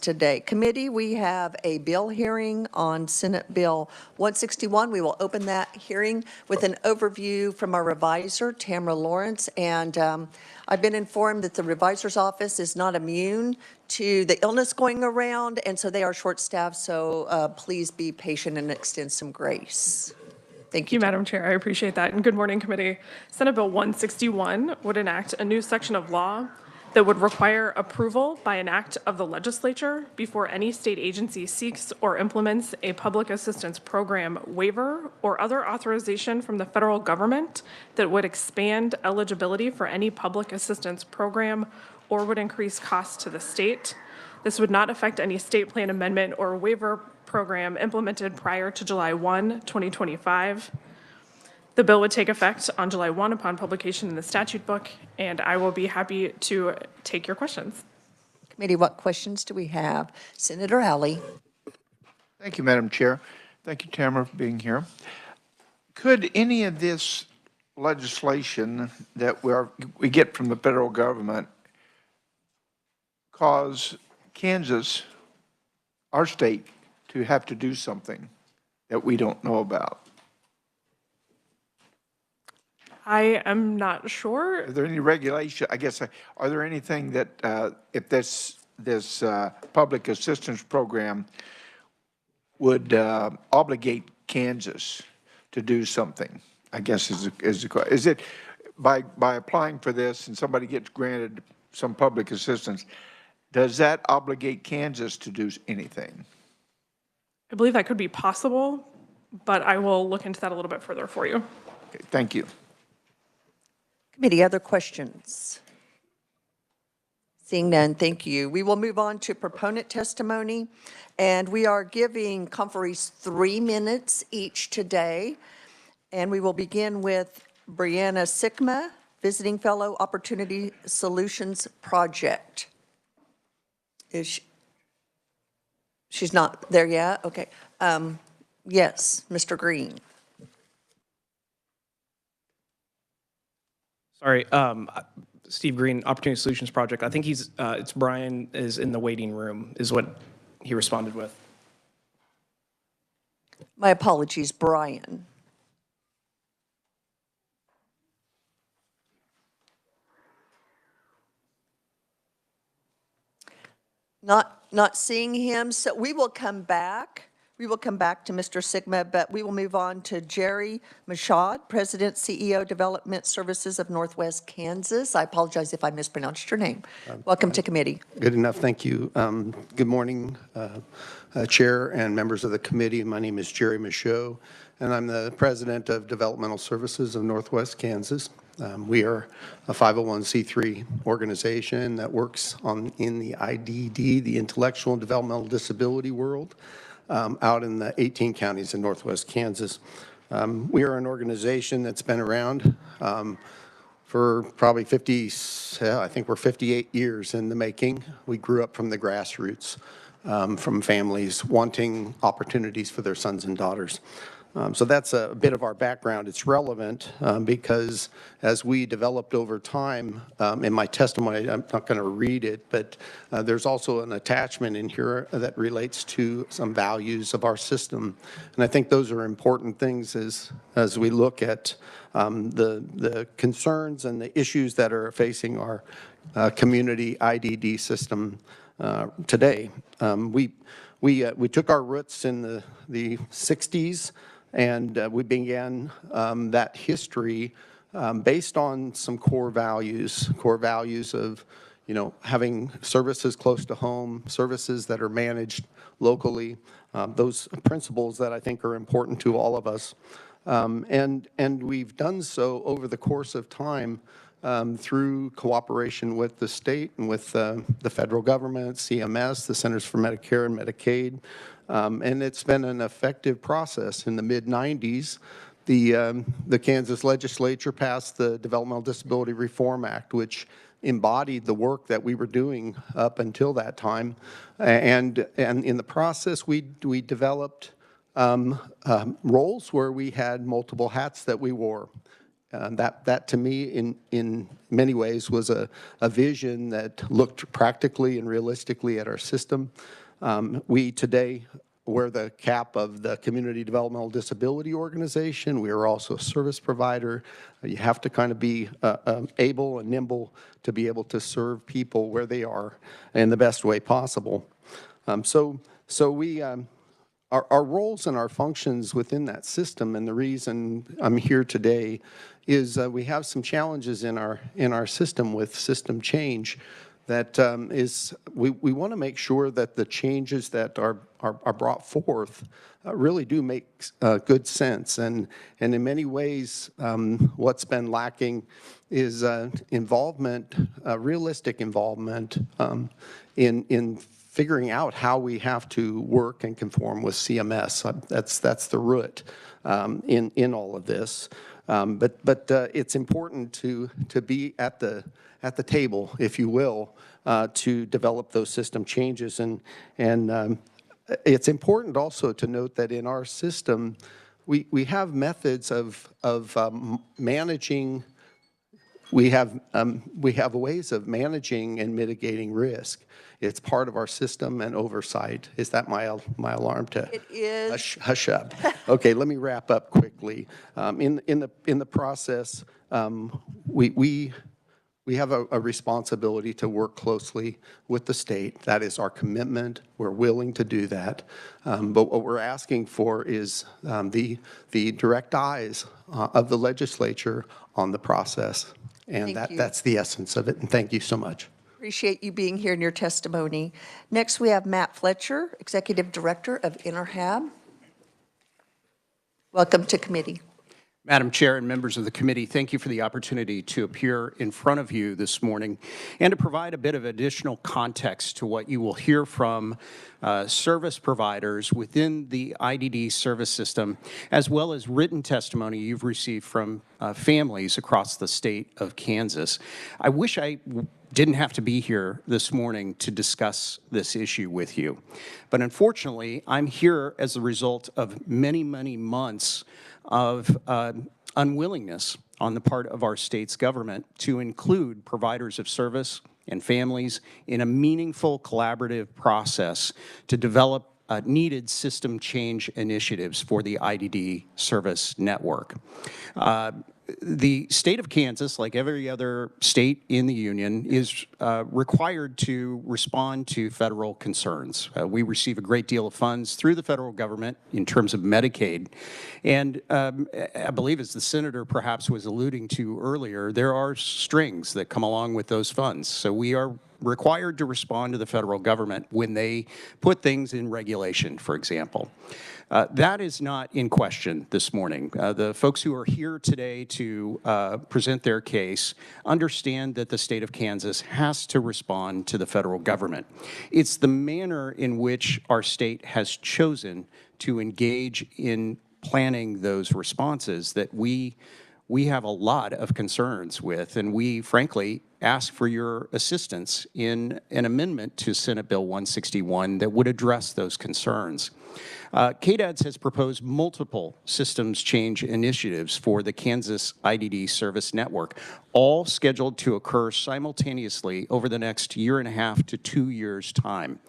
today. Committee, we have a bill hearing on Senate Bill 161. We will open that hearing with an overview from our revisor, Tamara Lawrence. And I've been informed that the revisor's office is not immune to the illness going around, and so they are short-staffed. So please be patient and extend some grace. Thank you, Madam Chair. I appreciate that. And good morning, committee. Senate Bill 161 would enact a new section of law that would require approval by an act of the legislature before any state agency seeks or implements a public assistance program waiver or other authorization from the federal government that would expand eligibility for any public assistance program or would increase costs to the state. This would not affect any state plan amendment or waiver program implemented prior to July 1, 2025. The bill would take effect on July 1 upon publication in the statute book, and I will be happy to take your questions. Committee, what questions do we have? Senator Alley. Thank you, Madam Chair. Thank you, Tamara, for being here. Could any of this legislation that we get from the federal government cause Kansas, our state, to have to do something that we don't know about? I am not sure. Are there any regulation, I guess, are there anything that if this public assistance program would obligate Kansas to do something? I guess is it by applying for this and somebody gets granted some public assistance, does that obligate Kansas to do anything? I believe that could be possible, but I will look into that a little bit further for you. Okay, thank you. Committee, other questions? Seeing none, thank you. We will move on to proponent testimony, and we are giving conferees 3 minutes each today. And we will begin with Brianna Sikma, Visiting Fellow, Opportunity Solutions Project. She's not there yet? Okay. Yes, Mr. Green. Sorry, Steve Green, Opportunity Solutions Project. I think it's Brian is in the waiting room, is what he responded with. My apologies, Brian. Not seeing him, so we will come back. We will come back to Mr. Sigma, but we will move on to Jerry Mashad, President, CEO, Development Services of Northwest Kansas. I apologize if I mispronounced your name. Welcome to committee. Good enough, thank you. Good morning, Chair and members of the committee. My name is Jerry Mashad, and I'm the President of Developmental Services of Northwest Kansas. We are a 501c3 organization that works in the IDD, the Intellectual and Developmental Disability world, out in the 18 counties in Northwest Kansas. We are an organization that's been around for probably 58 years in the making. We grew up from the grassroots, from families wanting opportunities for their sons and daughters. So that's a bit of our background. It's relevant because as we developed over time, in my testimony, I'm not going to read it, but there's also an attachment in here that relates to some values of our system. And I think those are important things as we look at the concerns and the issues that are facing our community IDD system today. We took our roots in the 60s, and we began that history based on some core values of, having services close to home, services that are managed locally, those principles that I think are important to all of us. And we've done so over the course of time through cooperation with the state and with the federal government, CMS, the Centers for Medicare and Medicaid. And it's been an effective process. In the mid-90s, the Kansas Legislature passed the Developmental Disability Reform Act, which embodied the work that we were doing up until that time. And in the process, we developed roles where we had multiple hats that we wore. That to me, in many ways, was a vision that looked practically and realistically at our system. We today we're the CAP of the Community Developmental Disability Organization. We are also a service provider. You have to kind of be able and nimble to be able to serve people where they are in the best way possible. Our roles and our functions within that system, and the reason I'm here today is we have some challenges in our system with system change. That we want to make sure that the changes that are brought forth really do make good sense. And in many ways, what's been lacking is involvement, realistic involvement in figuring out how we have to work and conform with CMS. That's the root in all of this. But it's important to be at the table, if you will, to develop those system changes. And it's important also to note that in our system, we have methods of managing. We have ways of managing and mitigating risk. It's part of our system and oversight. Is that my alarm to? It is. Hush up. Okay, let me wrap up quickly. In the process, we have a responsibility to work closely with the state. That is our commitment. We're willing to do that. But what we're asking for is the direct eyes of the legislature on the process. And that's the essence of it. And thank you so much. Appreciate you being here in your testimony. Next, we have Matt Fletcher, Executive Director of InterHab. Welcome to committee. Madam Chair and members of the committee, thank you for the opportunity to appear in front of you this morning and to provide a bit of additional context to what you will hear from service providers within the IDD service system, as well as written testimony you've received from families across the state of Kansas. I wish I didn't have to be here this morning to discuss this issue with you. But unfortunately, I'm here as a result of many, many months of unwillingness on the part of our state's government to include providers of service and families in a meaningful collaborative process to develop needed system change initiatives for the IDD service network. The state of Kansas, like every other state in the union, is required to respond to federal concerns. We receive a great deal of funds through the federal government in terms of Medicaid. And I believe, as the senator perhaps was alluding to earlier, there are strings that come along with those funds. So we are required to respond to the federal government when they put things in regulation, for example. That is not in question this morning. The folks who are here today to present their case understand that the state of Kansas has to respond to the federal government. It's the manner in which our state has chosen to engage in planning those responses that we have a lot of concerns with, and we, frankly, ask for your assistance in an amendment to Senate Bill 161 that would address those concerns. KDADS has proposed multiple systems change initiatives for the Kansas IDD service network, all scheduled to occur simultaneously over the next 1.5 to 2 years' time.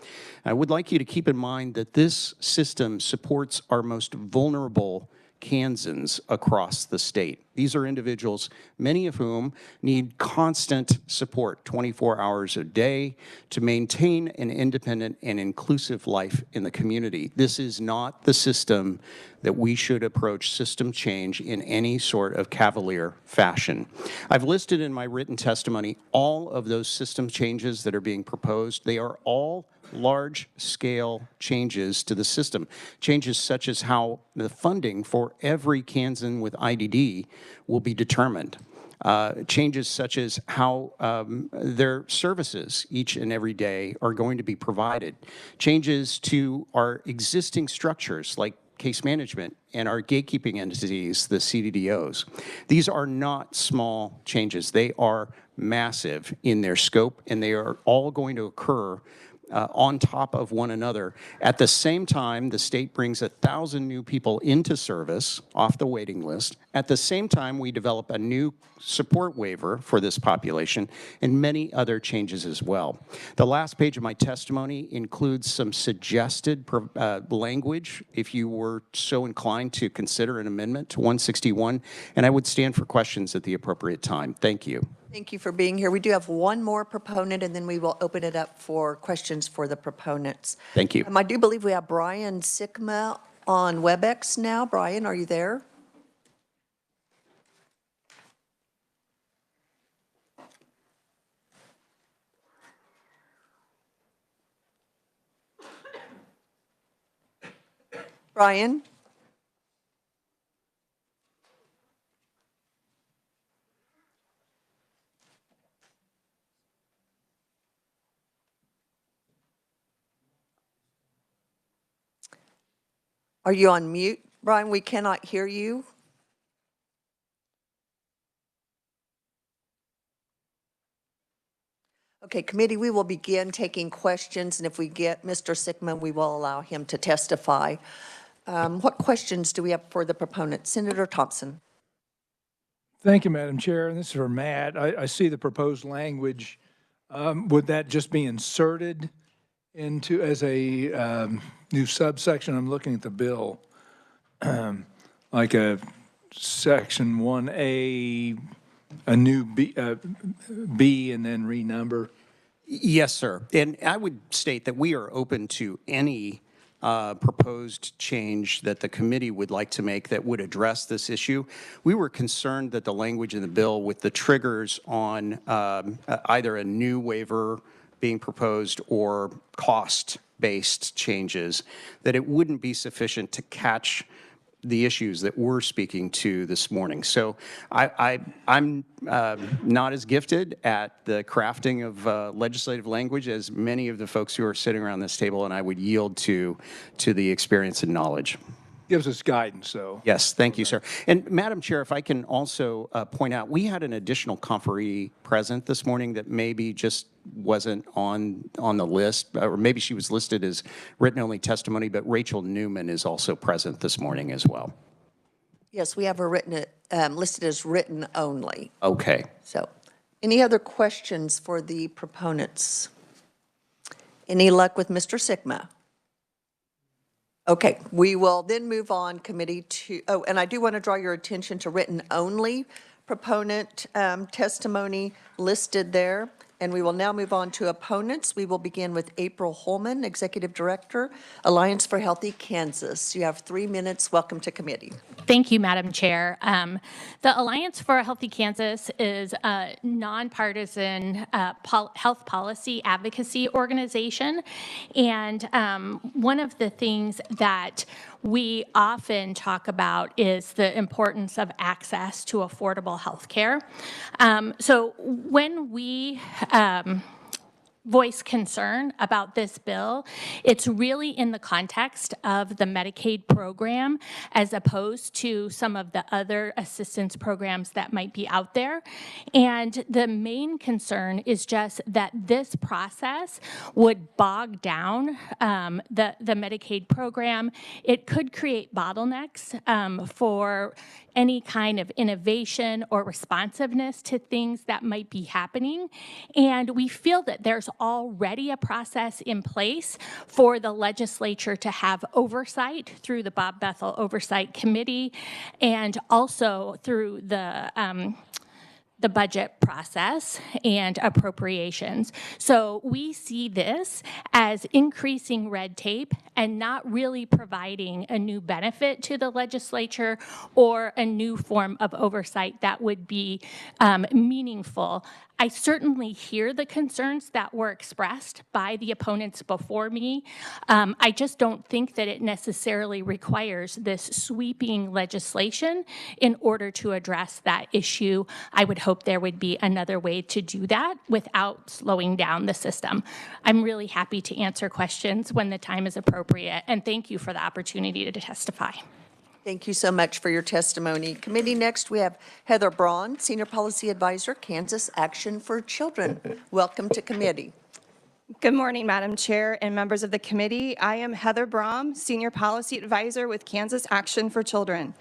I would like you to keep in mind that this system supports our most vulnerable Kansans across the state. These are individuals, many of whom need constant support 24 hours a day to maintain an independent and inclusive life in the community. This is not the system that we should approach system change in any sort of cavalier fashion. I've listed in my written testimony all of those system changes that are being proposed. They are all large-scale changes to the system, changes such as how the funding for every Kansan with IDD will be determined, changes such as how their services each and every day are going to be provided, changes to our existing structures like case management and our gatekeeping entities, the CDDOs. These are not small changes. They are massive in their scope, and they are all going to occur on top of one another. At the same time, the state brings 1,000 new people into service off the waiting list. At the same time, we develop a new support waiver for this population and many other changes as well. The last page of my testimony includes some suggested language if you were so inclined to consider an amendment to 161, and I would stand for questions at the appropriate time. Thank you. Thank you for being here. We do have one more proponent, and then we will open it up for questions for the proponents. Thank you. I do believe we have Brian Sikma on WebEx now. Brian, are you there? Brian? Are you on mute? Brian, we cannot hear you. Okay, committee, we will begin taking questions, and if we get Mr. Sickman, we will allow him to testify. What questions do we have for the proponent? Senator Thompson. Thank you, Madam Chair. And this is for Matt. I see the proposed language. Would that just be inserted into as a new subsection? I'm looking at the bill, like a section 1A, a new B, and then renumber. Yes, sir. And I would state that we are open to any proposed change that the committee would like to make that would address this issue. We were concerned that the language in the bill with the triggers on either a new waiver being proposed or cost-based changes, that it wouldn't be sufficient to catch the issues that we're speaking to this morning. So I'm not as gifted at the crafting of legislative language as many of the folks who are sitting around this table, and I would yield to the experience and knowledge. Gives us guidance, though. Yes, thank you, sir. And Madam Chair, if I can also point out, we had an additional conferee present this morning that maybe just wasn't on the list, or maybe she was listed as written-only testimony, but Rachel Newman is also present this morning as well. Yes, we have her written, listed as written only. Okay. So, any other questions for the proponents? Any luck with Mr. Sikma? Okay, we will then move on, committee, to, oh, and I do want to draw your attention to written only proponent testimony listed there. And we will now move on to opponents. We will begin with April Holman, Executive Director, Alliance for Healthy Kansas. You have 3 minutes. Welcome to committee. Thank you, Madam Chair. The Alliance for a Healthy Kansas is a nonpartisan health policy advocacy organization. And one of the things that we often talk about is the importance of access to affordable health care. So when we voice concern about this bill, it's really in the context of the Medicaid program as opposed to some of the other assistance programs that might be out there. And the main concern is just that this process would bog down the Medicaid program. It could create bottlenecks for any kind of innovation or responsiveness to things that might be happening. And we feel that there's already a process in place for the legislature to have oversight through the Bob Bethel Oversight Committee and also through the budget process and appropriations. So we see this as increasing red tape and not really providing a new benefit to the legislature or a new form of oversight that would be meaningful. I certainly hear the concerns that were expressed by the opponents before me. I just don't think that it necessarily requires this sweeping legislation in order to address that issue. I would hope there would be another way to do that without slowing down the system. I'm really happy to answer questions when the time is appropriate, and thank you for the opportunity to testify. Thank you so much for your testimony. Committee, next we have Heather Braun, Senior Policy Advisor, Kansas Action for Children. Welcome to committee. Good morning, Madam Chair and members of the committee. I am Heather Brahm, Senior Policy Advisor with Kansas Action for Children.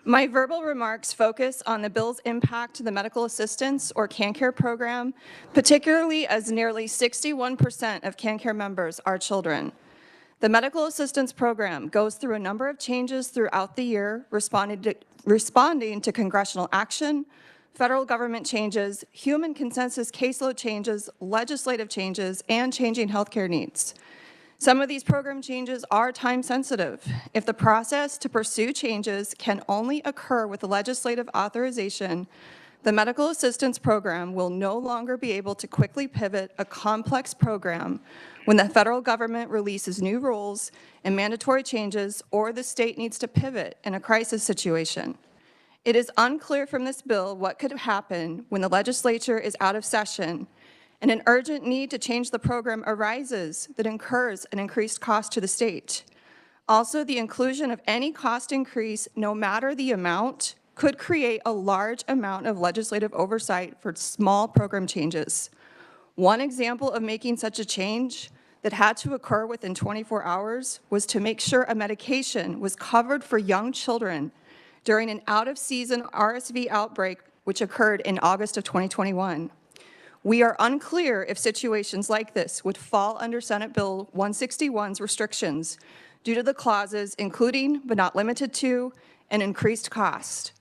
My verbal remarks focus on the bill's impact to the medical assistance or CanCare program, particularly as nearly 61% of CanCare members are children. The medical assistance program goes through a number of changes throughout the year, responding to congressional action, federal government changes, human consensus caseload changes, legislative changes, and changing healthcare needs. Some of these program changes are time sensitive. If the process to pursue changes can only occur with legislative authorization, the medical assistance program will no longer be able to quickly pivot a complex program when the federal government releases new rules and mandatory changes or the state needs to pivot in a crisis situation. It is unclear from this bill what could happen when the legislature is out of session and an urgent need to change the program arises that incurs an increased cost to the state. Also, the inclusion of any cost increase, no matter the amount, could create a large amount of legislative oversight for small program changes. One example of making such a change that had to occur within 24 hours was to make sure a medication was covered for young children during an out-of-season RSV outbreak, which occurred in August of 2021. We are unclear if situations like this would fall under Senate Bill 161's restrictions due to the clauses including, but not limited to, an increased cost.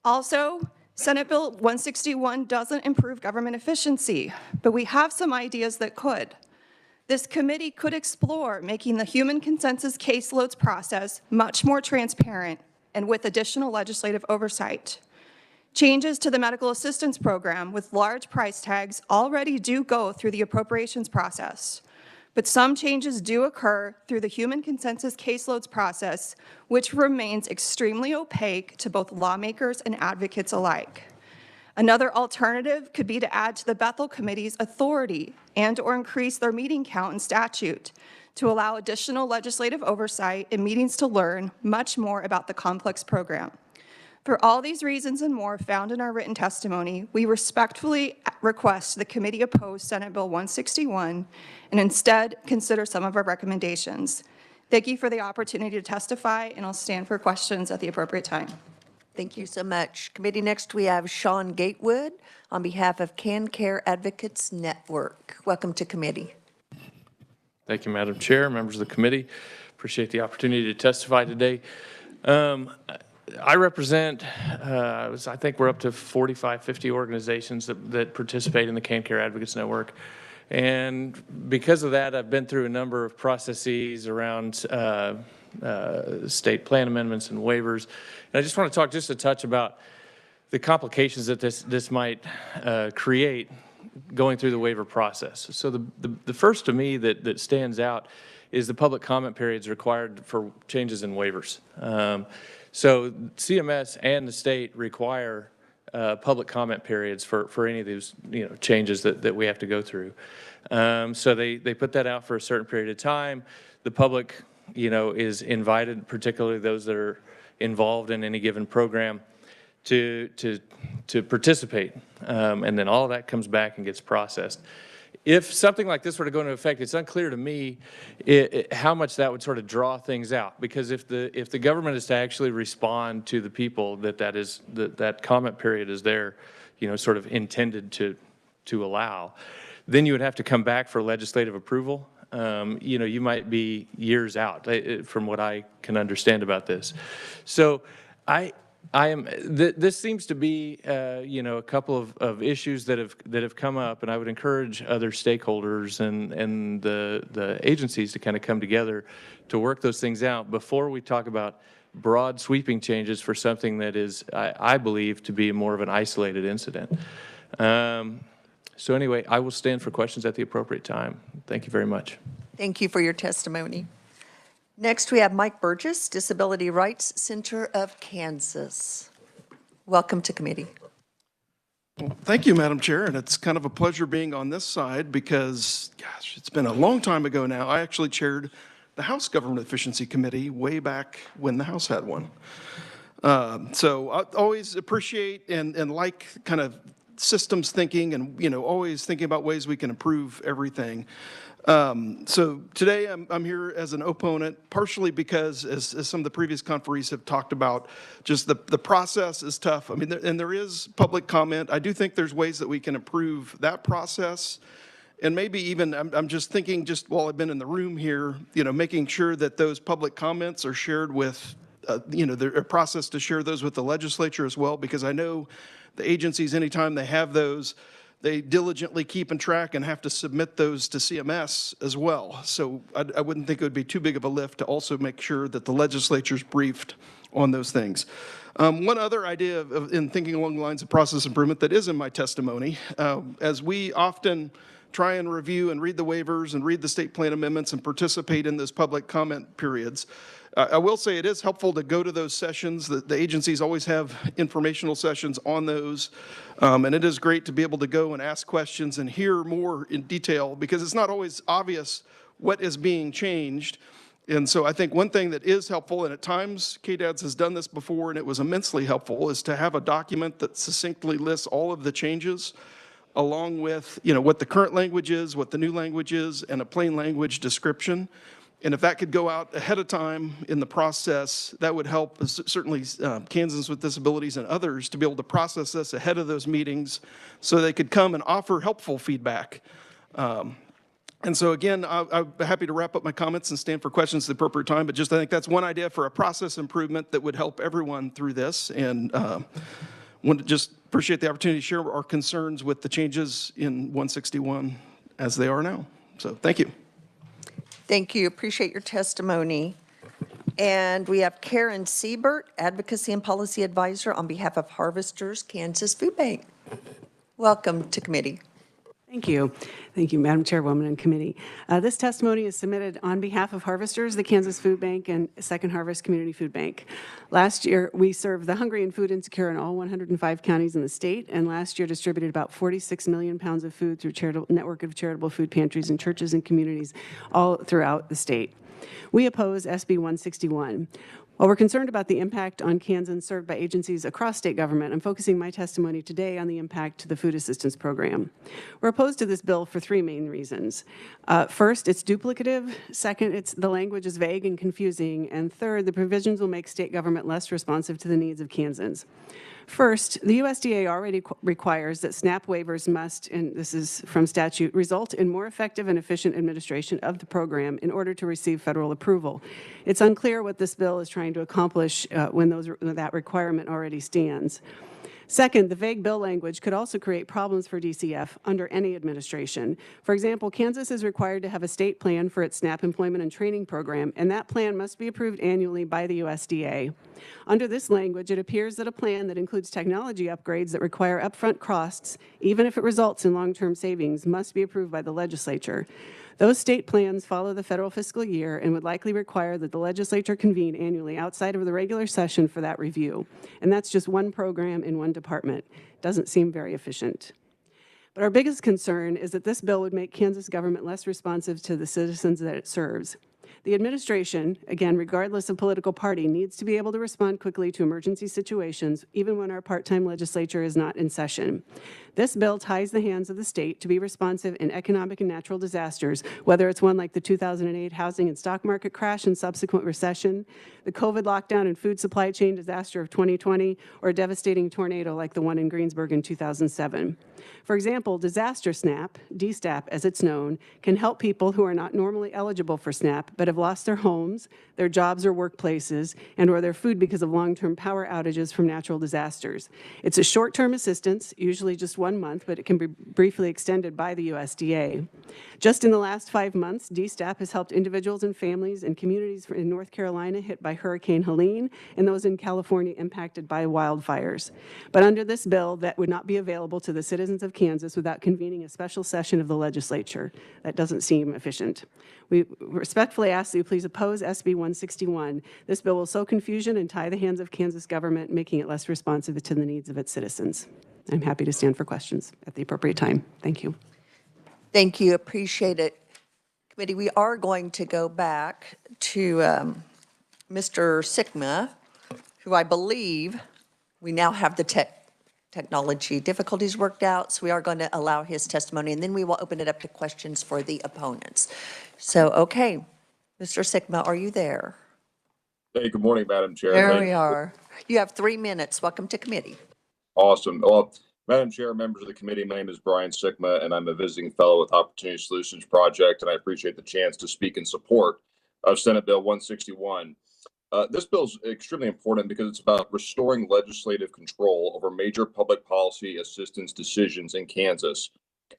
Also, Senate Bill 161 doesn't improve government efficiency, but we have some ideas that could. This committee could explore making the human consensus caseloads process much more transparent and with additional legislative oversight. Changes to the medical assistance program with large price tags already do go through the appropriations process, but some changes do occur through the human consensus caseloads process, which remains extremely opaque to both lawmakers and advocates alike. Another alternative could be to add to the Bethel Committee's authority and/or increase their meeting count in statute to allow additional legislative oversight and meetings to learn much more about the complex program. For all these reasons and more found in our written testimony, we respectfully request the committee oppose Senate Bill 161 and instead consider some of our recommendations. Thank you for the opportunity to testify, and I'll stand for questions at the appropriate time. Thank you so much. Committee, next we have Sean Gatewood on behalf of CanCare Advocates Network. Welcome to committee. Thank you, Madam Chair, members of the committee. Appreciate the opportunity to testify today. I represent, I think we're up to 45, 50 organizations that participate in the CanCare Advocates Network. And because of that, I've been through a number of processes around state plan amendments and waivers. And I just want to talk just a touch about the complications that this might create going through the waiver process. So the first to me that stands out is the public comment periods required for changes in waivers. So CMS and the state require public comment periods for any of these changes that we have to go through. So they put that out for a certain period of time. The public is invited, particularly those that are involved in any given program, to participate, and then all of that comes back and gets processed. If something like this were to go into effect, it's unclear to me how much that would sort of draw things out. Because if the government is to actually respond to the people that comment period is there, sort of intended to allow, then you would have to come back for legislative approval. You might be years out from what I can understand about this. So this seems to be, a couple of issues that have come up, and I would encourage other stakeholders and the agencies to kind of come together to work those things out before we talk about broad sweeping changes for something that is, I believe, to be more of an isolated incident. So anyway, I will stand for questions at the appropriate time. Thank you very much. Thank you for your testimony. Next, we have Mike Burgess, Disability Rights Center of Kansas. Welcome to committee. Well, thank you, Madam Chair, and it's kind of a pleasure being on this side because, gosh, it's been a long time ago now. I actually chaired the House Government Efficiency Committee way back when the House had one. So I always appreciate and like kind of systems thinking and, always thinking about ways we can improve everything. So today I'm here as an opponent, partially because, as some of the previous conferees have talked about, just the process is tough. I mean, and there is public comment. I do think there's ways that we can improve that process. And maybe even, I'm just thinking, just while I've been in the room here, making sure that those public comments are shared with, there's a process to share those with the legislature as well, because I know the agencies, anytime they have those, they diligently keep in track and have to submit those to CMS as well. So I wouldn't think it would be too big of a lift to also make sure that the legislature's briefed on those things. One other idea in thinking along the lines of process improvement that is in my testimony, as we often try and review and read the waivers and read the state plan amendments and participate in those public comment periods, I will say it is helpful to go to those sessions. The agencies always have informational sessions on those. And it is great to be able to go and ask questions and hear more in detail, because it's not always obvious what is being changed. And so I think one thing that is helpful, and at times KDADS has done this before and it was immensely helpful, is to have a document that succinctly lists all of the changes, along with what the current language is, what the new language is, and a plain language description. And if that could go out ahead of time in the process, that would help certainly Kansans with Disabilities and others to be able to process this ahead of those meetings so they could come and offer helpful feedback. And so again, I'm happy to wrap up my comments and stand for questions at the appropriate time, but just I think that's one idea for a process improvement that would help everyone through this. And want to just appreciate the opportunity to share our concerns with the changes in 161 as they are now. So thank you. Thank you. Appreciate your testimony. And we have Karen Siebert, Advocacy and Policy Advisor on behalf of Harvesters Kansas Food Bank. Welcome to committee. Thank you. Thank you, Madam Chairwoman and committee. This testimony is submitted on behalf of Harvesters, the Kansas Food Bank, and Second Harvest Community Food Bank. Last year, we served the hungry and food insecure in all 105 counties in the state, and last year distributed about 46 million pounds of food through a network of charitable food pantries in churches and communities all throughout the state. We oppose SB 161. While we're concerned about the impact on Kansans served by agencies across state government, I'm focusing my testimony today on the impact to the food assistance program. We're opposed to this bill for three main reasons. First, it's duplicative. Second, the language is vague and confusing. And third, the provisions will make state government less responsive to the needs of Kansans. First, the USDA already requires that SNAP waivers must, and this is from statute, result in more effective and efficient administration of the program in order to receive federal approval. It's unclear what this bill is trying to accomplish when that requirement already stands. Second, the vague bill language could also create problems for DCF under any administration. For example, Kansas is required to have a state plan for its SNAP employment and training program, and that plan must be approved annually by the USDA. Under this language, it appears that a plan that includes technology upgrades that require upfront costs, even if it results in long-term savings, must be approved by the legislature. Those state plans follow the federal fiscal year and would likely require that the legislature convene annually outside of the regular session for that review. And that's just one program in one department. Doesn't seem very efficient. But our biggest concern is that this bill would make Kansas government less responsive to the citizens that it serves. The administration, again, regardless of political party, needs to be able to respond quickly to emergency situations, even when our part-time legislature is not in session. This bill ties the hands of the state to be responsive in economic and natural disasters, whether it's one like the 2008 housing and stock market crash and subsequent recession, the COVID lockdown and food supply chain disaster of 2020, or a devastating tornado like the one in Greensburg in 2007. For example, Disaster SNAP, DSTAP as it's known, can help people who are not normally eligible for SNAP but have lost their homes, their jobs or workplaces, and or their food because of long-term power outages from natural disasters. It's a short-term assistance, usually just 1 month, but it can be briefly extended by the USDA. Just in the last 5 months, DSTAP has helped individuals and families in communities in North Carolina hit by Hurricane Helene and those in California impacted by wildfires. But under this bill, that would not be available to the citizens of Kansas without convening a special session of the legislature. That doesn't seem efficient. We respectfully ask that you please oppose SB 161. This bill will sow confusion and tie the hands of Kansas government, making it less responsive to the needs of its citizens. I'm happy to stand for questions at the appropriate time. Thank you. Thank you. Appreciate it. Committee, we are going to go back to Mr. Sigma, who I believe we now have the technology difficulties worked out, so we are going to allow his testimony, and then we will open it up to questions for the opponents. So, okay, Mr. Sigma, are you there? Hey, good morning, Madam Chair. There we are. You have 3 minutes. Welcome to committee. Awesome. Well, Madam Chair, members of the committee, my name is Brian Sigma, and I'm a visiting fellow with Opportunity Solutions Project, and I appreciate the chance to speak in support of Senate Bill 161. This bill is extremely important because it's about restoring legislative control over major public policy assistance decisions in Kansas.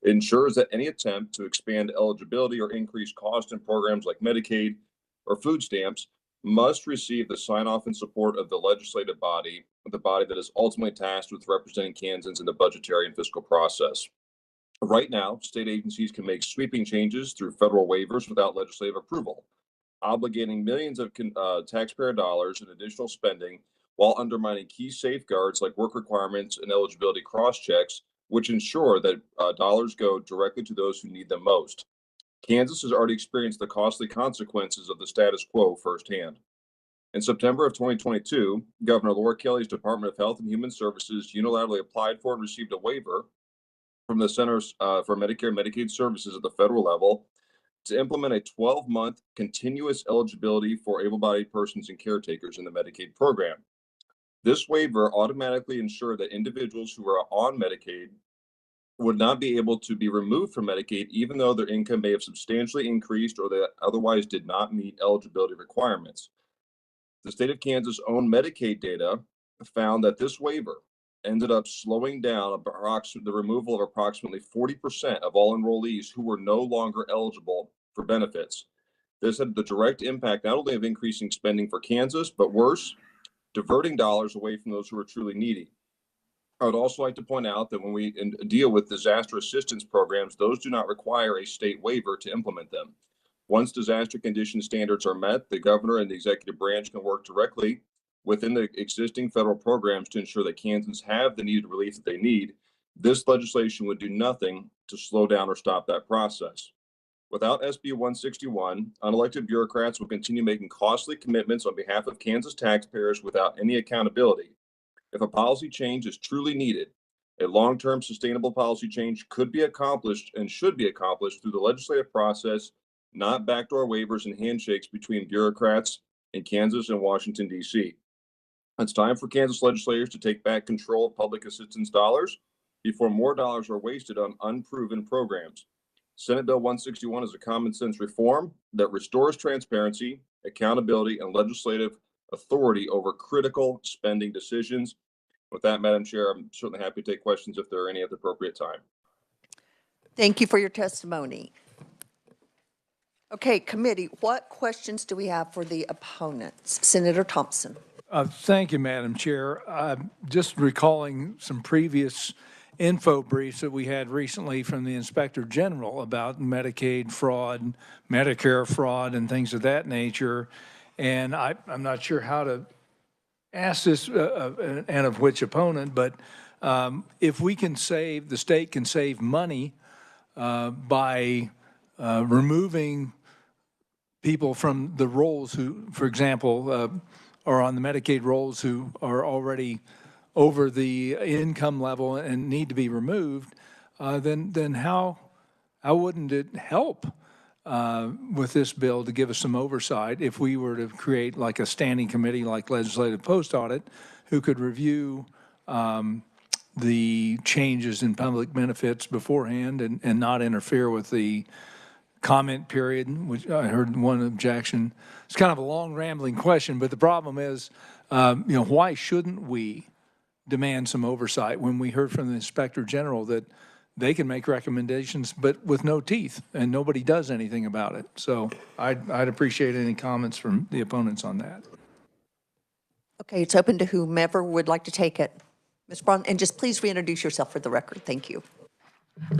It ensures that any attempt to expand eligibility or increase cost in programs like Medicaid or food stamps must receive the sign-off and support of the legislative body, the body that is ultimately tasked with representing Kansans in the budgetary and fiscal process. Right now, state agencies can make sweeping changes through federal waivers without legislative approval, obligating millions of taxpayer dollars in additional spending while undermining key safeguards like work requirements and eligibility cross-checks, which ensure that dollars go directly to those who need them most. Kansas has already experienced the costly consequences of the status quo firsthand. In September of 2022, Governor Laura Kelly's Department of Health and Human Services unilaterally applied for and received a waiver from the Centers for Medicare and Medicaid Services at the federal level to implement a 12-month continuous eligibility for able-bodied persons and caretakers in the Medicaid program. This waiver automatically ensured that individuals who are on Medicaid would not be able to be removed from Medicaid, even though their income may have substantially increased or they otherwise did not meet eligibility requirements. The state of Kansas' own Medicaid data found that this waiver ended up slowing down the removal of approximately 40% of all enrollees who were no longer eligible for benefits. This had the direct impact not only of increasing spending for Kansas, but worse, diverting dollars away from those who are truly needy. I would also like to point out that when we deal with disaster assistance programs, those do not require a state waiver to implement them. Once disaster condition standards are met, the governor and the executive branch can work directly within the existing federal programs to ensure that Kansans have the needed relief that they need. This legislation would do nothing to slow down or stop that process. Without SB 161, unelected bureaucrats will continue making costly commitments on behalf of Kansas taxpayers without any accountability. If a policy change is truly needed, a long-term sustainable policy change could be accomplished and should be accomplished through the legislative process, not backdoor waivers and handshakes between bureaucrats in Kansas and Washington, D.C. It's time for Kansas legislators to take back control of public assistance dollars before more dollars are wasted on unproven programs. Senate Bill 161 is a common sense reform that restores transparency, accountability, and legislative authority over critical spending decisions. With that, Madam Chair, I'm certainly happy to take questions if there are any at the appropriate time. Thank you for your testimony. Okay, committee, what questions do we have for the opponents? Senator Thompson. Thank you, Madam Chair. Just recalling some previous info briefs that we had recently from the Inspector General about Medicaid fraud, Medicare fraud, and things of that nature. And I'm not sure how to ask this and of which opponent, but if we can save, the state can save money by removing people from the rolls who, for example, are on the Medicaid rolls who are already over the income level and need to be removed, then how wouldn't it help with this bill to give us some oversight if we were to create like a standing committee like Legislative Post Audit who could review the changes in public benefits beforehand and not interfere with the comment period, which I heard one objection. It's kind of a long rambling question, but the problem is, why shouldn't we demand some oversight when we heard from the Inspector General that they can make recommendations, but with no teeth, and nobody does anything about it. So I'd appreciate any comments from the opponents on that. Okay, it's open to whomever would like to take it. Ms. Braun, and just please reintroduce yourself for the record. Thank you.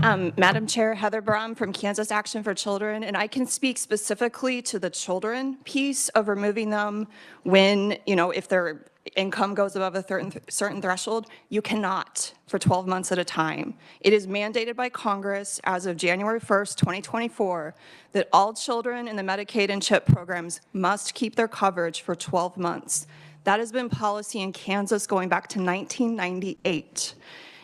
Madam Chair, Heather Braun from Kansas Action for Children, and I can speak specifically to the children piece of removing them when, if their income goes above a certain threshold. You cannot for 12 months at a time. It is mandated by Congress as of January 1st, 2024, that all children in the Medicaid and CHIP programs must keep their coverage for 12 months. That has been policy in Kansas going back to 1998.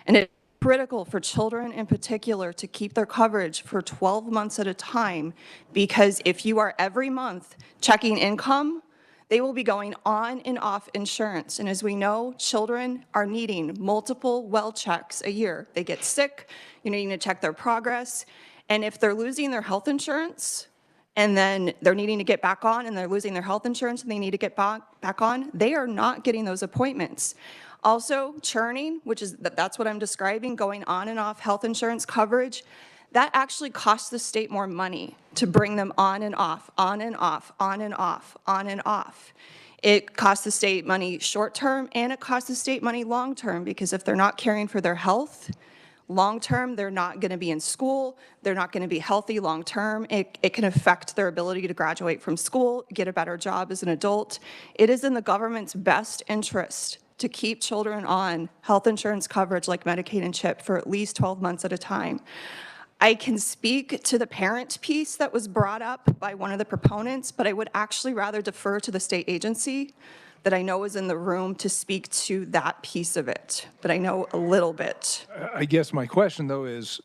And it's critical for children in particular to keep their coverage for 12 months at a time, because if you are every month checking income, they will be going on and off insurance. And as we know, children are needing multiple well checks a year. They get sick, you're needing to check their progress. And if they're losing their health insurance, and then they're needing to get back on, and they're losing their health insurance, and they need to get back on, they are not getting those appointments. Also, churning, which is, that's what I'm describing, going on and off health insurance coverage, that actually costs the state more money to bring them on and off, on and off, on and off, on and off. It costs the state money short-term, and it costs the state money long-term, because if they're not caring for their health, long-term, they're not going to be in school, they're not going to be healthy long-term. It can affect their ability to graduate from school, get a better job as an adult. It is in the government's best interest to keep children on health insurance coverage like Medicaid and CHIP for at least 12 months at a time. I can speak to the parent piece that was brought up by one of the proponents, but I would actually rather defer to the state agency that I know is in the room to speak to that piece of it, but I know a little bit. I guess my question, though, is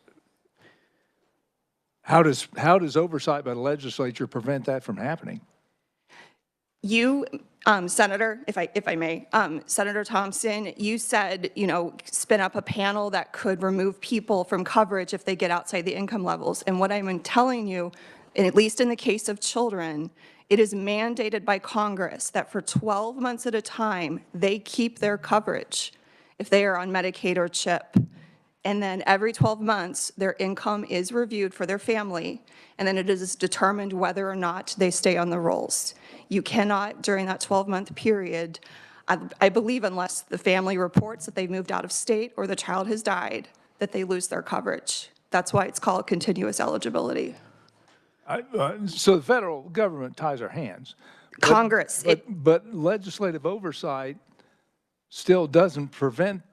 how does oversight by the legislature prevent that from happening? You, Senator, if I may, Senator Thompson, you said, spin up a panel that could remove people from coverage if they get outside the income levels. And what I'm telling you, and at least in the case of children, it is mandated by Congress that for 12 months at a time, they keep their coverage if they are on Medicaid or CHIP. And then every 12 months, their income is reviewed for their family, and then it is determined whether or not they stay on the rolls. You cannot, during that 12-month period, I believe unless the family reports that they've moved out of state or the child has died, that they lose their coverage. That's why it's called continuous eligibility. So the federal government ties our hands. Congress. But legislative oversight still doesn't prevent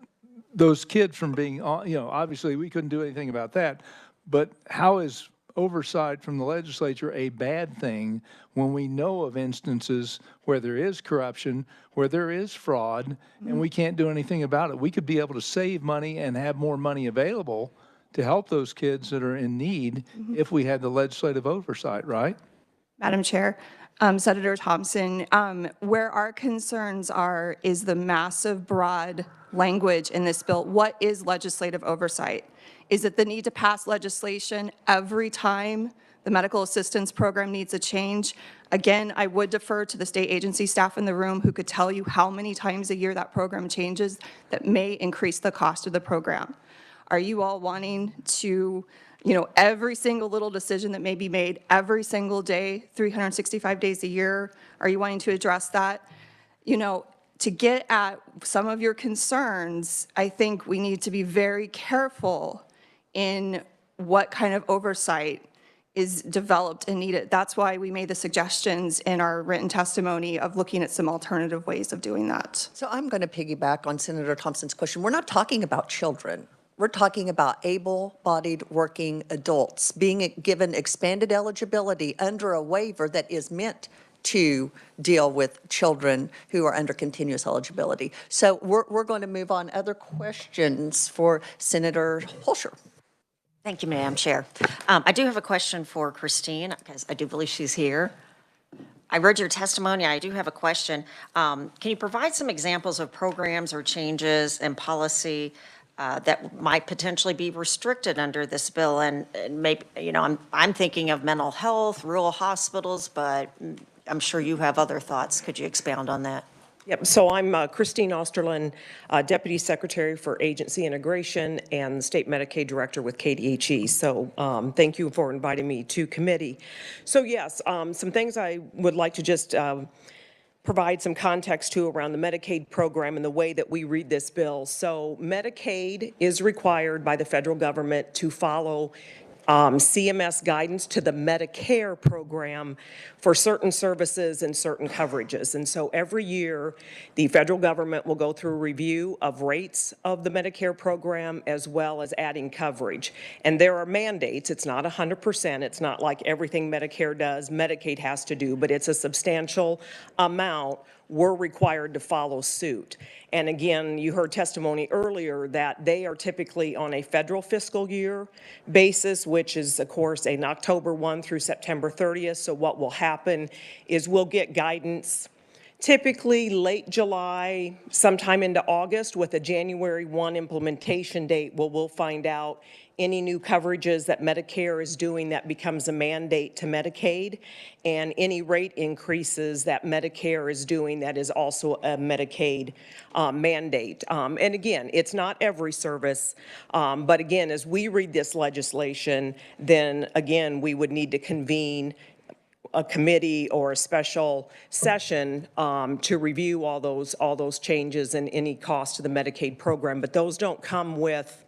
those kids from being, obviously we couldn't do anything about that, but how is oversight from the legislature a bad thing when we know of instances where there is corruption, where there is fraud, and we can't do anything about it? We could be able to save money and have more money available to help those kids that are in need if we had the legislative oversight, right? Madam Chair, Senator Thompson, where our concerns are is the massive broad language in this bill. What is legislative oversight? Is it the need to pass legislation every time the medical assistance program needs a change? Again, I would defer to the state agency staff in the room who could tell you how many times a year that program changes that may increase the cost of the program. Are you all wanting to, every single little decision that may be made every single day, 365 days a year, are you wanting to address that? To get at some of your concerns, I think we need to be very careful in what kind of oversight is developed and needed. That's why we made the suggestions in our written testimony of looking at some alternative ways of doing that. So I'm going to piggyback on Senator Thompson's question. We're not talking about children. We're talking about able-bodied working adults being given expanded eligibility under a waiver that is meant to deal with children who are under continuous eligibility. So we're going to move on. Other questions for Senator Holscher? Thank you, Madam Chair. I do have a question for Christine, because I do believe she's here. I read your testimony. I do have a question. Can you provide some examples of programs or changes in policy that might potentially be restricted under this bill? And maybe, I'm thinking of mental health, rural hospitals, but I'm sure you have other thoughts. Could you expound on that? Yep, so I'm Christine Osterlin, Deputy Secretary for Agency Integration and State Medicaid Director with KDHE. So thank you for inviting me to committee. So yes, some things I would like to just provide some context to around the Medicaid program and the way that we read this bill. So Medicaid is required by the federal government to follow CMS guidance to the Medicare program for certain services and certain coverages. And so every year, the federal government will go through a review of rates of the Medicare program as well as adding coverage. And there are mandates. It's not 100%. It's not like everything Medicare does, Medicaid has to do, but it's a substantial amount. We're required to follow suit. And again, you heard testimony earlier that they are typically on a federal fiscal year basis, which is, of course, an October 1 through September 30th. So what will happen is we'll get guidance typically late July, sometime into August, with a January 1 implementation date. We'll find out any new coverages that Medicare is doing that becomes a mandate to Medicaid, and any rate increases that Medicare is doing that is also a Medicaid mandate. And again, it's not every service, but again, as we read this legislation, then again, we would need to convene a committee or a special session to review all those changes and any cost to the Medicaid program. But those don't come with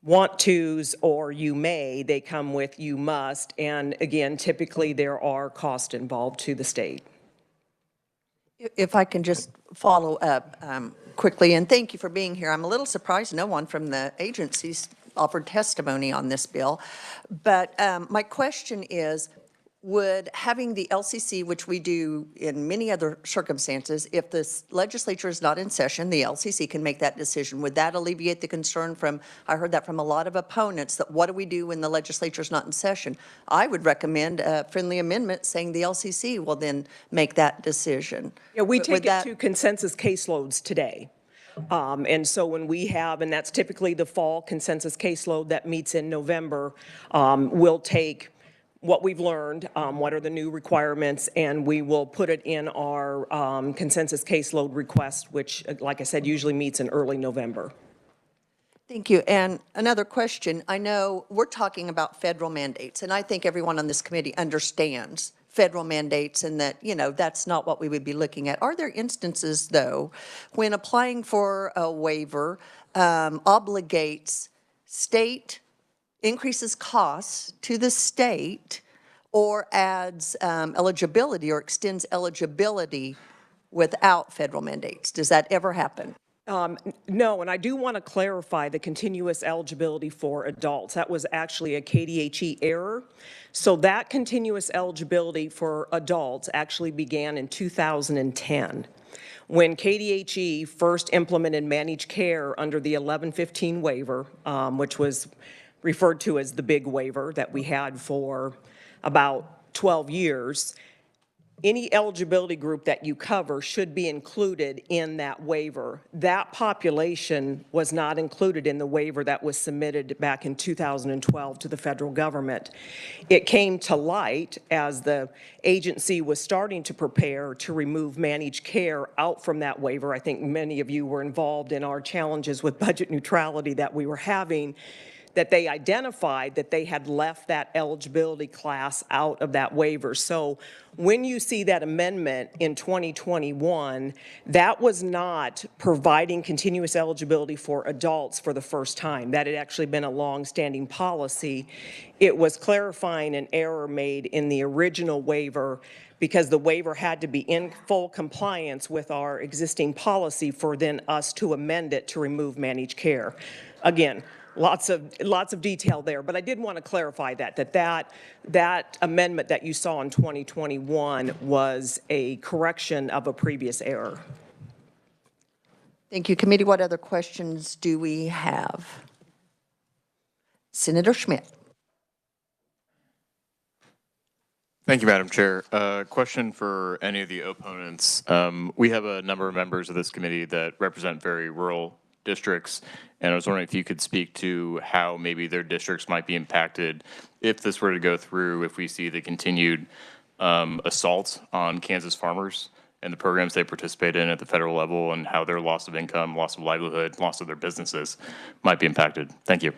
want tos or you may, they come with you must. And again, typically there are costs involved to the state. If I can just follow up quickly, and thank you for being here. I'm a little surprised no one from the agencies offered testimony on this bill. But my question is, would having the LCC, which we do in many other circumstances, if the legislature is not in session, the LCC can make that decision. Would that alleviate the concern from, I heard that from a lot of opponents, that what do we do when the legislature is not in session? I would recommend a friendly amendment saying the LCC will then make that decision. Yeah, we take it to consensus caseloads today. And so when we have, and that's typically the fall consensus caseload that meets in November, we'll take what we've learned, what are the new requirements, and we will put it in our consensus caseload request, which, like I said, usually meets in early November. Thank you. And another question. I know we're talking about federal mandates, and I think everyone on this committee understands federal mandates and that, you know, that's not what we would be looking at. Are there instances, though, when applying for a waiver obligates state, increases costs to the state, or adds eligibility or extends eligibility without federal mandates? Does that ever happen? No, and I do want to clarify the continuous eligibility for adults. That was actually a KDHE error. So that continuous eligibility for adults actually began in 2010. When KDHE first implemented managed care under the 1115 waiver, which was referred to as the big waiver that we had for about 12 years, any eligibility group that you cover should be included in that waiver. That population was not included in the waiver that was submitted back in 2012 to the federal government. It came to light as the agency was starting to prepare to remove managed care out from that waiver. I think many of you were involved in our challenges with budget neutrality that we were having, that they identified that they had left that eligibility class out of that waiver. So when you see that amendment in 2021, that was not providing continuous eligibility for adults for the first time. That had actually been a long-standing policy. It was clarifying an error made in the original waiver because the waiver had to be in full compliance with our existing policy for then us to amend it to remove managed care. Again, lots of detail there, but I did want to clarify that amendment that you saw in 2021 was a correction of a previous error. Thank you. Committee, what other questions do we have? Senator Schmidt. Thank you, Madam Chair. Question for any of the opponents. We have a number of members of this committee that represent very rural districts, and I was wondering if you could speak to how maybe their districts might be impacted if this were to go through, if we see the continued assault on Kansas farmers and the programs they participate in at the federal level, and how their loss of income, loss of livelihood, loss of their businesses might be impacted. Thank you.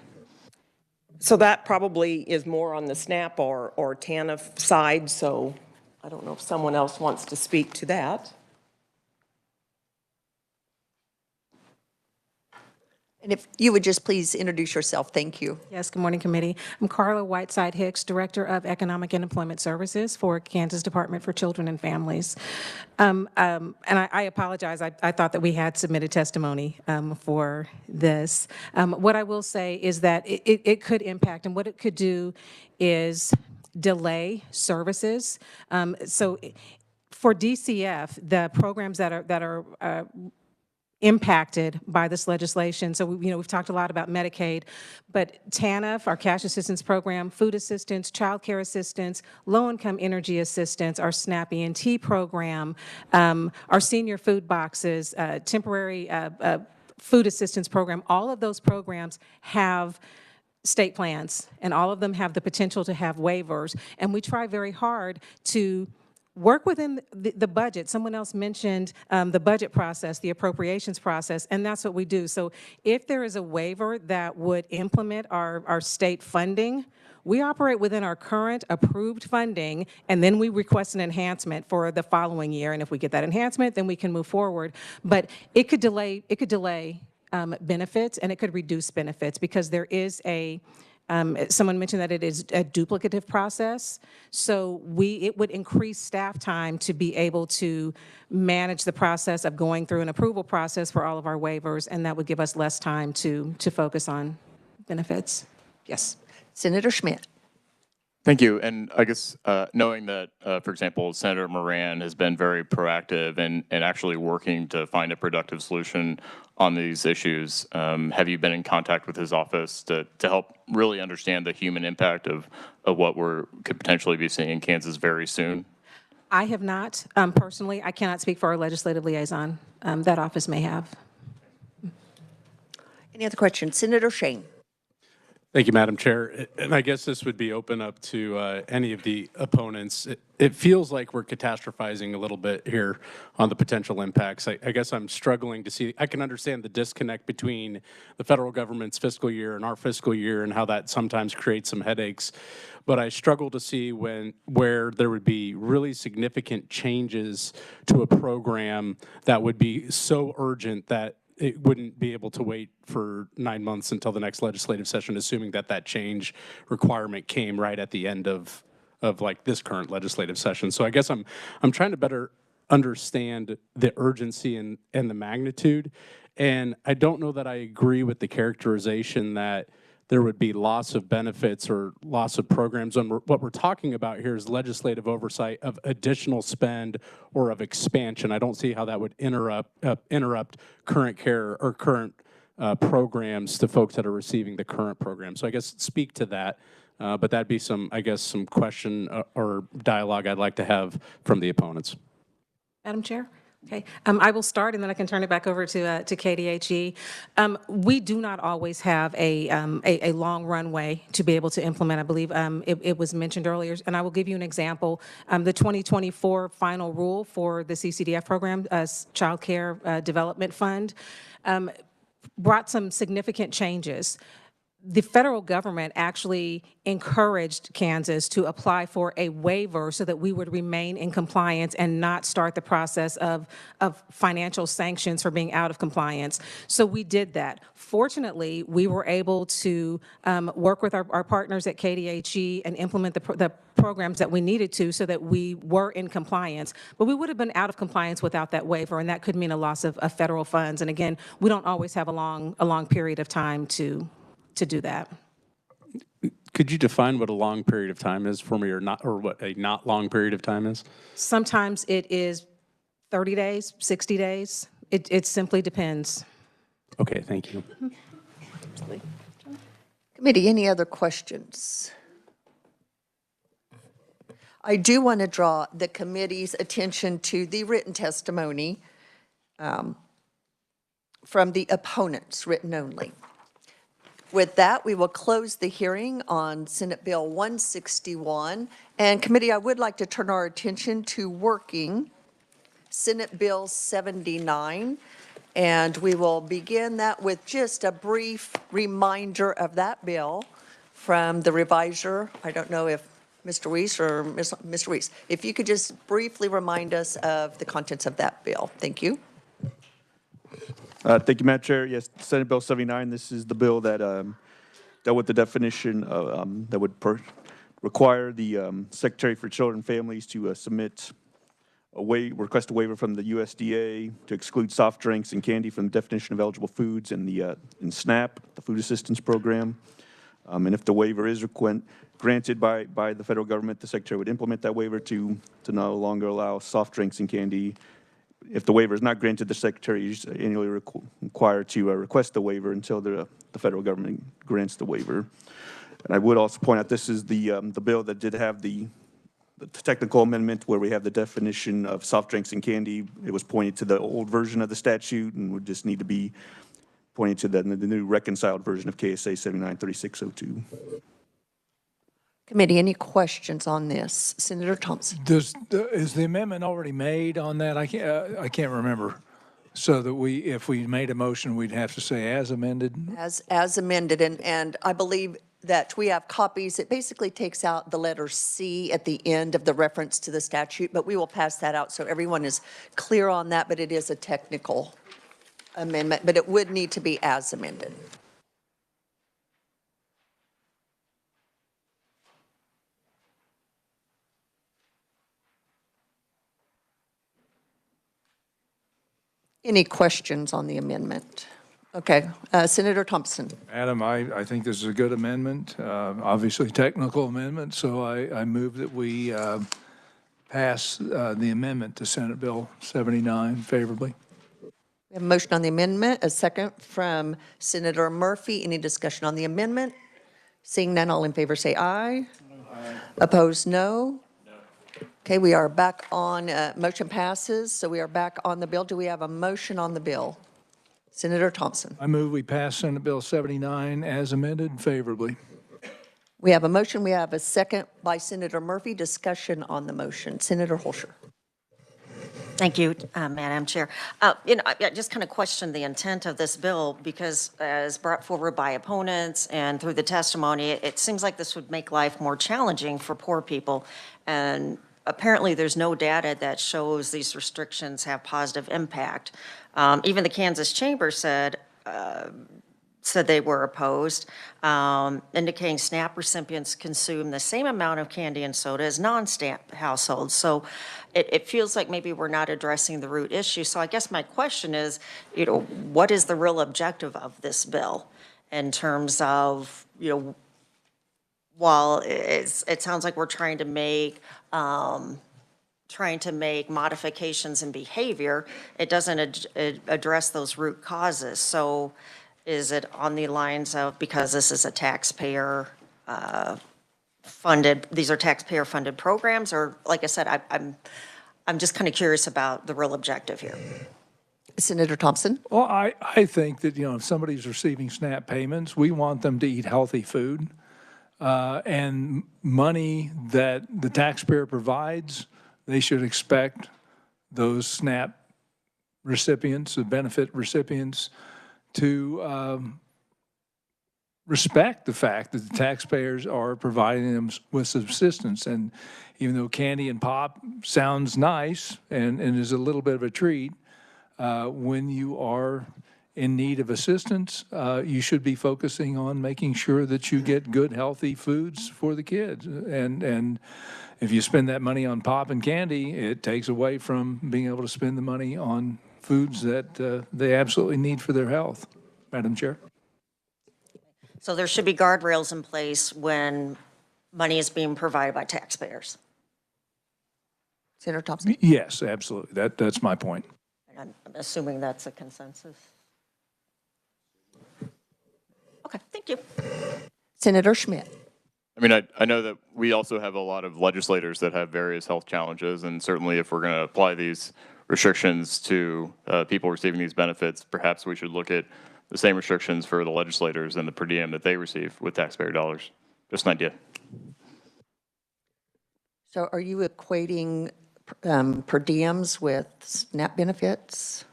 So that probably is more on the SNAP or TANF side, so I don't know if someone else wants to speak to that. And if you would just please introduce yourself, thank you. Yes, good morning, committee. I'm Carla Whiteside Hicks, Director of Economic and Employment Services for Kansas Department for Children and Families. And I apologize, I thought that we had submitted testimony for this. What I will say is that it could impact, and what it could do is delay services. So for DCF, the programs that are impacted by this legislation. So, we've talked a lot about Medicaid, but TANF, our cash assistance program, food assistance, child care assistance, low-income energy assistance, our SNAP ENT program, our senior food boxes, temporary food assistance program, all of those programs have state plans, and all of them have the potential to have waivers. And we try very hard to work within the budget. Someone else mentioned the budget process, the appropriations process, and that's what we do. So if there is a waiver that would implement our state funding, we operate within our current approved funding, and then we request an enhancement for the following year. And if we get that enhancement, then we can move forward. But it could delay benefits, and it could reduce benefits, because there is someone mentioned that it is a duplicative process. So it would increase staff time to be able to manage the process of going through an approval process for all of our waivers, and that would give us less time to focus on benefits. Yes. Senator Schmidt. Thank you. And I guess knowing that, for example, Senator Moran has been very proactive and actually working to find a productive solution on these issues, have you been in contact with his office to help really understand the human impact of what could potentially be seeing in Kansas very soon? I have not. Personally, I cannot speak for our legislative liaison. That office may have. Any other questions? Senator Shane. Thank you, Madam Chair. And I guess this would be open up to any of the opponents. It feels like we're catastrophizing a little bit here on the potential impacts. I guess I'm struggling to see. I can understand the disconnect between the federal government's fiscal year and our fiscal year and how that sometimes creates some headaches. But I struggle to see where there would be really significant changes to a program that would be so urgent that it wouldn't be able to wait for 9 months until the next legislative session, assuming that change requirement came right at the end of like this current legislative session. So I guess I'm trying to better understand the urgency and the magnitude. And I don't know that I agree with the characterization that there would be loss of benefits or loss of programs. And what we're talking about here is legislative oversight of additional spend or of expansion. I don't see how that would interrupt current care or current programs to folks that are receiving the current program. So I guess speak to that, but that'd be some question or dialogue I'd like to have from the opponents. Madam Chair? Okay, I will start, and then I can turn it back over to KDHE. We do not always have a long runway to be able to implement. I believe it was mentioned earlier, and I will give you an example. The 2024 final rule for the CCDF program, Child Care Development Fund, brought some significant changes. The federal government actually encouraged Kansas to apply for a waiver so that we would remain in compliance and not start the process of financial sanctions for being out of compliance. So we did that. Fortunately, we were able to work with our partners at KDHE and implement the programs that we needed to so that we were in compliance. But we would have been out of compliance without that waiver, and that could mean a loss of federal funds. And again, we don't always have a long period of time to do that. Could you define what a long period of time is for me, or what a not long period of time is? Sometimes it is 30 days, 60 days. It simply depends. Okay, thank you. Committee, any other questions? I do want to draw the committee's attention to the written testimony from the opponents, written only. With that, we will close the hearing on Senate Bill 161. And committee, I would like to turn our attention to working Senate Bill 79. And we will begin that with just a brief reminder of that bill from the reviser. I don't know if Mr. Weiss or Mr. Weiss, if you could just briefly remind us of the contents of that bill. Thank you. Thank you, Madam Chair. Yes, Senate Bill 79, this is the bill that dealt with the definition of, that would require the Secretary for Children and Families to submit request a waiver from the USDA to exclude soft drinks and candy from the definition of eligible foods in SNAP, the Food Assistance Program. And if the waiver is granted by the federal government, the Secretary would implement that waiver to no longer allow soft drinks and candy. If the waiver is not granted, the Secretary is annually required to request the waiver until the federal government grants the waiver. And I would also point out this is the bill that did have the technical amendment where we have the definition of soft drinks and candy. It was pointed to the old version of the statute and would just need to be pointed to the new reconciled version of KSA 793602. Committee, any questions on this? Senator Thompson. Is the amendment already made on that? I can't remember. So that if we made a motion, we'd have to say as amended? As amended, and I believe that we have copies. It basically takes out the letter C at the end of the reference to the statute, but we will pass that out so everyone is clear on that, but it is a technical amendment, but it would need to be as amended. Any questions on the amendment? Okay, Senator Thompson. Adam, I think this is a good amendment, obviously technical amendment, so I move that we pass the amendment to Senate Bill 79 favorably. We have a motion on the amendment, a second from Senator Murphy. Any discussion on the amendment? Seeing none, all in favor say aye. Aye. Opposed, no. Okay, we are back on, motion passes, so we are back on the bill. Do we have a motion on the bill? Senator Thompson. I move we pass Senate Bill 79 as amended favorably. We have a motion. We have a second by Senator Murphy. Discussion on the motion. Senator Holscher. Thank you, Madam Chair. I just kind of question the intent of this bill because as brought forward by opponents and through the testimony, it seems like this would make life more challenging for poor people. And apparently there's no data that shows these restrictions have positive impact. Even the Kansas Chamber said they were opposed, indicating SNAP recipients consume the same amount of candy and soda as non-SNAP households. So it feels like maybe we're not addressing the root issue. So I guess my question is, what is the real objective of this bill in terms of, while it sounds like we're trying to make modifications in behavior, it doesn't address those root causes. So is it on the lines of, because this is a taxpayer funded, these are taxpayer funded programs, or like I said, I'm just kind of curious about the real objective here. Senator Thompson. Well, I think that, if somebody's receiving SNAP payments, we want them to eat healthy food. And money that the taxpayer provides, they should expect those SNAP recipients, the benefit recipients, to respect the fact that the taxpayers are providing them with subsistence. And even though candy and pop sounds nice and is a little bit of a treat, when you are in need of assistance, you should be focusing on making sure that you get good, healthy foods for the kids. And if you spend that money on pop and candy, it takes away from being able to spend the money on foods that they absolutely need for their health. Madam Chair. So there should be guardrails in place when money is being provided by taxpayers. Senator Thompson? Yes, absolutely. That's my point. And I'm assuming that's a consensus. Okay, thank you. Senator Schmidt. I mean, I know that we also have a lot of legislators that have various health challenges, and certainly if we're going to apply these restrictions to people receiving these benefits, perhaps we should look at the same restrictions for the legislators and the per diem that they receive with taxpayer dollars. Just an idea. So are you equating per diems with SNAP benefits?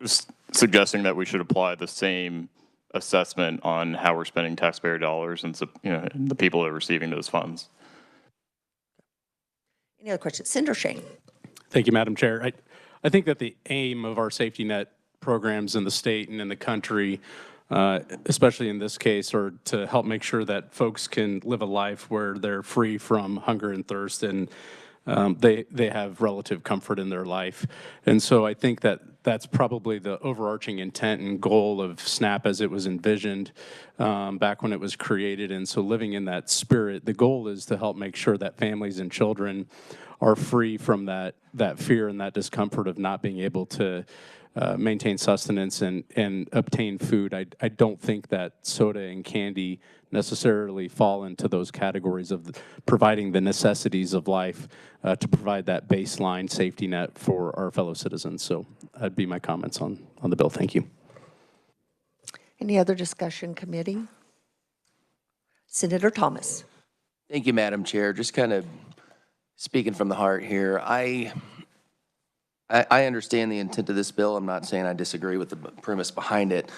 Just suggesting that we should apply the same assessment on how we're spending taxpayer dollars and the people that are receiving those funds. Any other questions? Senator Shane. Thank you, Madam Chair. I think that the aim of our safety net programs in the state and in the country, especially in this case, are to help make sure that folks can live a life where they're free from hunger and thirst, and they have relative comfort in their life. And so I think that that's probably the overarching intent and goal of SNAP as it was envisioned back when it was created. And so living in that spirit, the goal is to help make sure that families and children are free from that fear and that discomfort of not being able to maintain sustenance and obtain food. I don't think that soda and candy necessarily fall into those categories of providing the necessities of life to provide that baseline safety net for our fellow citizens. So that'd be my comments on the bill. Thank you. Any other discussion, committee? Senator Thomas. Thank you, Madam Chair. Just kind of speaking from the heart here, I understand the intent of this bill. I'm not saying I disagree with the premise behind it.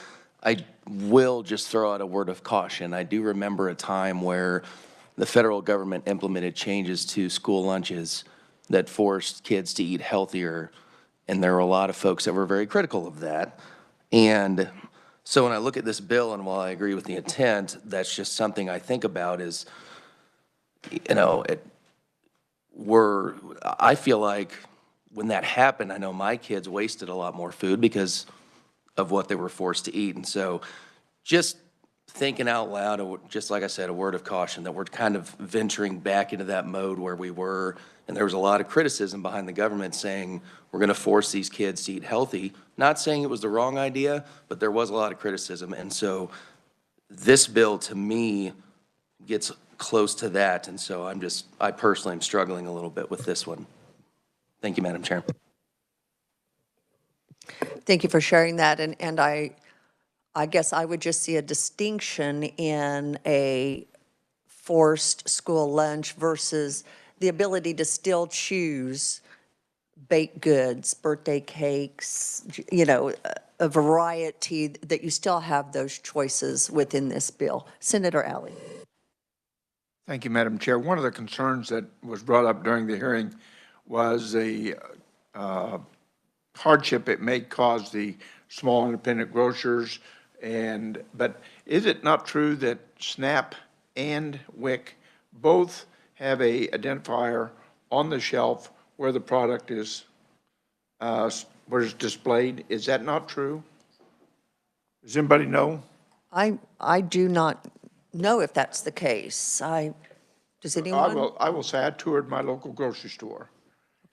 I will just throw out a word of caution. I do remember a time where the federal government implemented changes to school lunches that forced kids to eat healthier, and there were a lot of folks that were very critical of that. And so when I look at this bill, and while I agree with the intent, that's just something I think about is, you know, I feel like when that happened, I know my kids wasted a lot more food because of what they were forced to eat. And so just thinking out loud, just like I said, a word of caution that we're kind of venturing back into that mode where we were, and there was a lot of criticism behind the government saying we're going to force these kids to eat healthy. Not saying it was the wrong idea, but there was a lot of criticism. And so this bill to me gets close to that. And so I personally am struggling a little bit with this one. Thank you, Madam Chair. Thank you for sharing that. And I guess I would just see a distinction in a forced school lunch versus the ability to still choose baked goods, birthday cakes, you know, a variety that you still have those choices within this bill. Senator Alley. Thank you, Madam Chair. One of the concerns that was brought up during the hearing was the hardship it may cause the small independent grocers. But is it not true that SNAP and WIC both have a identifier on the shelf where the product is where it's displayed? Is that not true? Does anybody know? I do not know if that's the case. Does anyone? I will say I toured my local grocery store.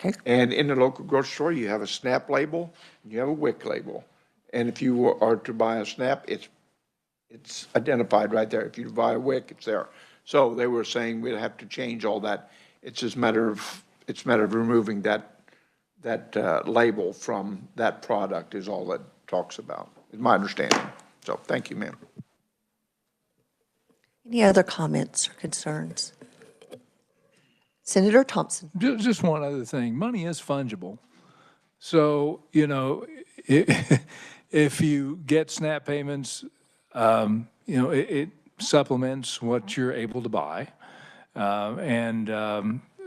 Okay. And in the local grocery store, you have a SNAP label, and you have a WIC label. And if you are to buy a SNAP, it's identified right there. If you buy a WIC, it's there. So they were saying we'd have to change all that. It's just a matter of removing that label from that product is all that talks about, is my understanding. So thank you, ma'am. Any other comments or concerns? Senator Thompson. Just one other thing. Money is fungible. So, you know, if you get SNAP payments, you know, it supplements what you're able to buy.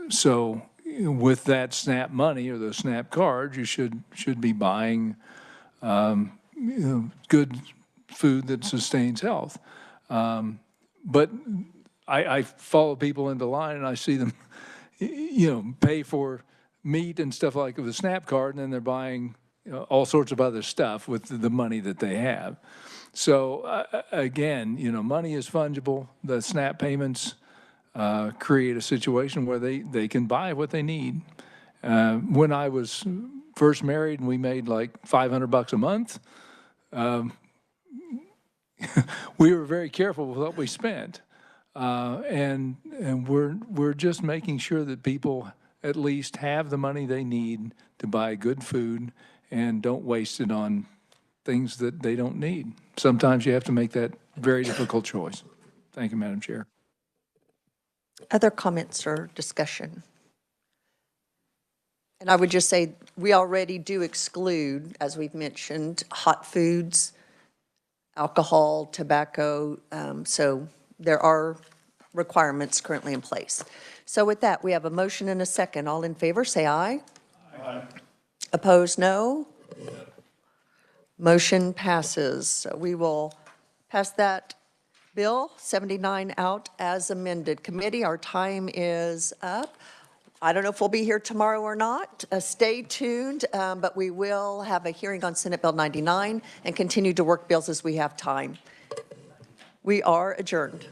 So with that SNAP money or the SNAP card, you should be buying you know, good food that sustains health. But I follow people into line and I see them, you know, pay for meat and stuff like with a SNAP card, and then they're buying, you know, all sorts of other stuff with the money that they have. So again, you know, money is fungible. The SNAP payments create a situation where they can buy what they need. When I was first married and we made like $500 a month, we were very careful with what we spent. And we're just making sure that people at least have the money they need to buy good food and don't waste it on things that they don't need. Sometimes you have to make that very difficult choice. Thank you, Madam Chair. Other comments or discussion? And I would just say we already do exclude, as we've mentioned, hot foods, alcohol, tobacco. So there are requirements currently in place. So with that, we have a motion and a second. All in favor, say aye. Aye. Opposed, no. Motion passes. So we will pass that Bill 79 out as amended. Committee, our time is up. I don't know if we'll be here tomorrow or not. Stay tuned, but we will have a hearing on Senate Bill 99 and continue to work bills as we have time. We are adjourned.